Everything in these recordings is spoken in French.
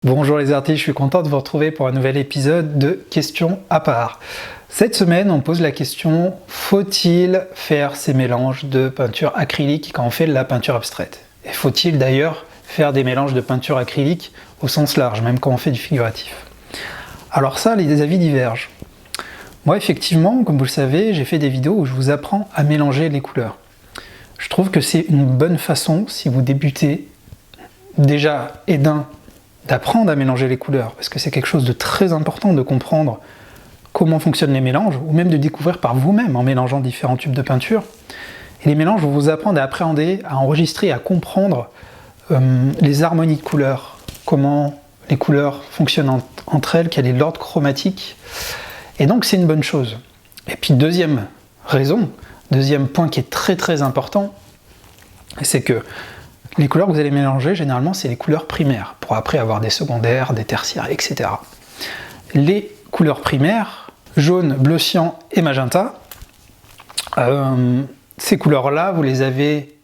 Bonjour les artistes, je suis content de vous retrouver pour un nouvel épisode de Questions à part. Cette semaine, on pose la question, faut-il faire ces mélanges de peinture acrylique quand on fait de la peinture abstraite? Et faut-il d'ailleurs faire des mélanges de peinture acrylique au sens large, même quand on fait du figuratif? Alors ça, les avis divergent. Moi, effectivement, comme vous le savez, j'ai fait des vidéos où je vous apprends à mélanger les couleurs. Je trouve que c'est une bonne façon, si vous débutez, déjà, d'apprendre à mélanger les couleurs, parce que c'est quelque chose de très important de comprendre comment fonctionnent les mélanges, ou même de découvrir par vous-même en mélangeant différents tubes de peinture. Et les mélanges vont vous apprendre à appréhender, à enregistrer, à comprendre les harmonies de couleurs, comment les couleurs fonctionnent entre elles, quel est l'ordre chromatique. Et donc c'est une bonne chose. Et puis deuxième point qui est très très important, c'est que les couleurs que vous allez mélanger, généralement, c'est les couleurs primaires, pour après avoir des secondaires, des tertiaires, etc. Les couleurs primaires, jaune, bleu cyan et magenta, ces couleurs-là, vous les avez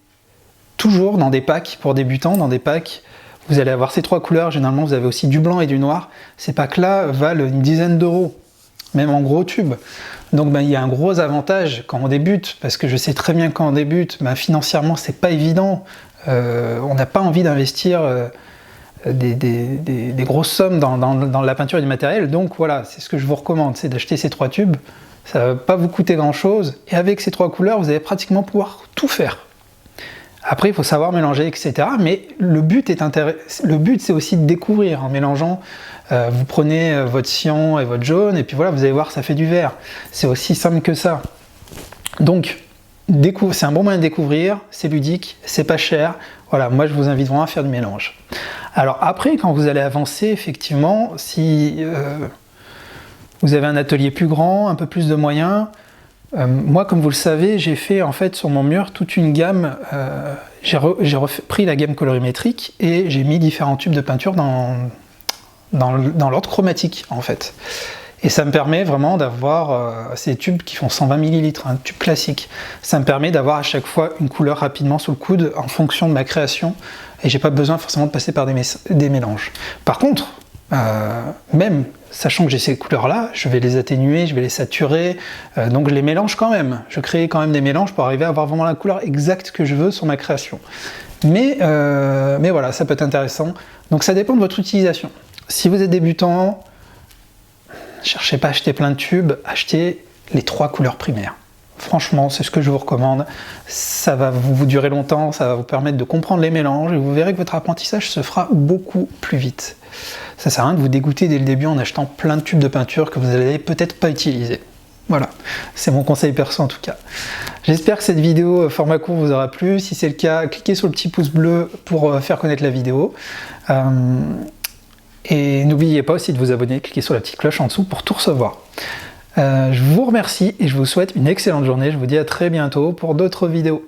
toujours dans des packs pour débutants, dans des packs, vous allez avoir ces trois couleurs, généralement vous avez aussi du blanc et du noir. Ces packs-là valent une dizaine d'euros, même en gros tubes. Donc il y a un gros avantage quand on débute, parce que je sais très bien quand on débute, financièrement c'est pas évident. On n'a pas envie d'investir des grosses sommes dans la peinture et du matériel, donc voilà, c'est ce que je vous recommande, c'est d'acheter ces trois tubes, ça ne va pas vous coûter grand chose, et avec ces trois couleurs, vous allez pratiquement pouvoir tout faire. Après, il faut savoir mélanger, etc. Mais le but c'est aussi de découvrir en mélangeant. Vous prenez votre cyan et votre jaune, et puis voilà, vous allez voir, ça fait du vert. C'est aussi simple que ça. Donc, c'est un bon moyen de découvrir, c'est ludique, c'est pas cher. Voilà, moi je vous invite vraiment à faire du mélange. Alors après, quand vous allez avancer, effectivement, si vous avez un atelier plus grand, un peu plus de moyens, moi comme vous le savez, j'ai fait en fait sur mon mur toute une gamme, j'ai repris la gamme colorimétrique et j'ai mis différents tubes de peinture dans l'ordre chromatique en fait. Et ça me permet vraiment d'avoir ces tubes qui font 120 ml, un tube classique. Ça me permet d'avoir à chaque fois une couleur rapidement sous le coude en fonction de ma création. Et j'ai pas besoin forcément de passer par des mélanges. Par contre, même sachant que j'ai ces couleurs-là, je vais les atténuer, je vais les saturer, donc je les mélange quand même. Je crée quand même des mélanges pour arriver à avoir vraiment la couleur exacte que je veux sur ma création. Mais voilà, ça peut être intéressant. Donc ça dépend de votre utilisation. Si vous êtes débutant, cherchez pas à acheter plein de tubes, achetez les trois couleurs primaires. Franchement, c'est ce que je vous recommande. Ça va vous durer longtemps, ça va vous permettre de comprendre les mélanges et vous verrez que votre apprentissage se fera beaucoup plus vite. Ça sert à rien de vous dégoûter dès le début en achetant plein de tubes de peinture que vous n'allez peut-être pas utiliser. Voilà, c'est mon conseil perso en tout cas. J'espère que cette vidéo format court vous aura plu. Si c'est le cas, cliquez sur le petit pouce bleu pour faire connaître la vidéo. Et n'oubliez pas aussi de vous abonner, cliquez sur la petite cloche en dessous pour tout recevoir. Je vous remercie et je vous souhaite une excellente journée. Je vous dis à très bientôt pour d'autres vidéos.